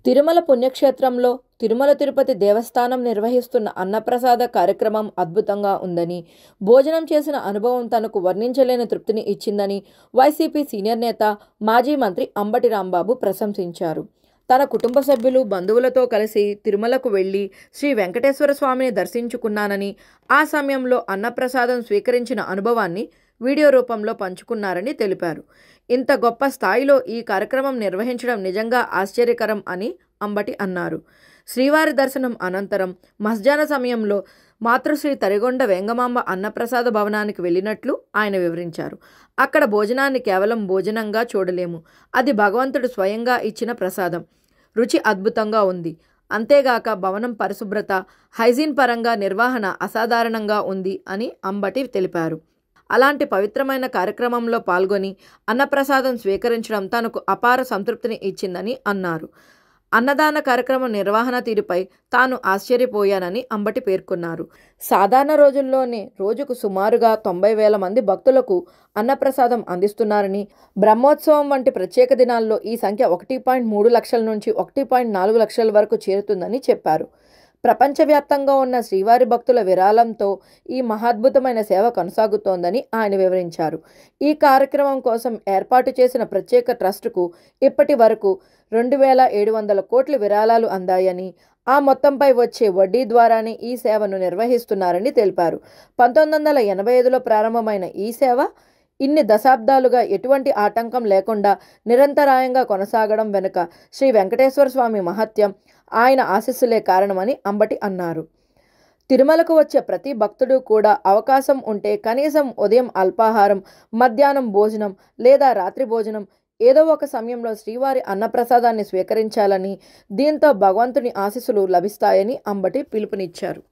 తిరుమల పుణ్యక్షేత్రంలో తిరుమల తిరుపతి దేవస్థానం నిర్వహిస్తున్న అన్నప్రసాద కార్యక్రమం అద్భుతంగా ఉందని, భోజనం చేసిన అనుభవం తనకు వర్ణించలేని తృప్తిని ఇచ్చిందని వైసీపీ సీనియర్ నేత, మాజీ మంత్రి అంబటి రాంబాబు ప్రశంసించారు. తన కుటుంబ సభ్యులు, బంధువులతో కలిసి తిరుమలకు వెళ్లి శ్రీ వెంకటేశ్వర స్వామిని దర్శించుకున్నానని, ఆ సమయంలో అన్నప్రసాదం స్వీకరించిన అనుభవాన్ని వీడియో రూపంలో పంచుకున్నారని తెలిపారు. ఇంత గొప్ప స్థాయిలో ఈ కార్యక్రమం నిర్వహించడం నిజంగా ఆశ్చర్యకరం అని అంబటి అన్నారు. శ్రీవారి దర్శనం అనంతరం మధ్యాహ్న సమయంలో మాతృశ్రీ తరిగొండ వేంగమాంబ అన్నప్రసాద భవనానికి వెళ్ళినట్లు ఆయన వివరించారు. అక్కడ భోజనాన్ని కేవలం భోజనంగా చూడలేము. అది భగవంతుడు స్వయంగా ఇచ్చిన ప్రసాదం. రుచి అద్భుతంగా ఉంది. అంతేగాక భవనం పరిశుభ్రత, హైజీన్ పరంగా నిర్వహణ అసాధారణంగా ఉంది అని అంబటి తెలిపారు. అలాంటి పవిత్రమైన కార్యక్రమంలో పాల్గొని అన్నప్రసాదం స్వీకరించడం తనకు అపార సంతృప్తిని ఇచ్చిందని అన్నారు. అన్నదాన కార్యక్రమం నిర్వహణ తీరుపై తాను ఆశ్చర్యపోయానని అంబటి పేర్కొన్నారు. సాధారణ రోజుల్లోనే రోజుకు సుమారుగా 90,000 మంది భక్తులకు అన్నప్రసాదం అందిస్తున్నారని, బ్రహ్మోత్సవం వంటి ప్రత్యేక దినాల్లో ఈ సంఖ్య 1.3 లక్షల నుంచి 1.4 లక్షల వరకు చేరుతుందని చెప్పారు. ప్రపంచవ్యాప్తంగా ఉన్న శ్రీవారి భక్తుల విరాళంతో ఈ మహాద్భుతమైన సేవ కొనసాగుతోందని ఆయన వివరించారు. ఈ కార్యక్రమం కోసం ఏర్పాటు చేసిన ప్రత్యేక ట్రస్టుకు ఇప్పటి వరకు 2,700 కోట్ల విరాళాలు అందాయని, ఆ మొత్తంపై వచ్చే వడ్డీ ద్వారానే ఈ సేవను నిర్వహిస్తున్నారని తెలిపారు. 1985లో ప్రారంభమైన ఈ సేవ ఇన్ని దశాబ్దాలుగా ఎటువంటి ఆటంకం లేకుండా నిరంతరాయంగా కొనసాగడం వెనుక శ్రీ వెంకటేశ్వర స్వామి మహత్యం, ఆయన ఆశీస్సులే కారణమని అంబటి అన్నారు. తిరుమలకు వచ్చే ప్రతి భక్తుడు కూడా అవకాశం ఉంటే కనీసం ఉదయం అల్పాహారం, మధ్యాహ్నం భోజనం లేదా రాత్రి భోజనం ఏదో ఒక సమయంలో శ్రీవారి అన్నప్రసాదాన్ని స్వీకరించాలని, దీంతో భగవంతుని ఆశీస్సులు లభిస్తాయని అంబటి పిలుపునిచ్చారు.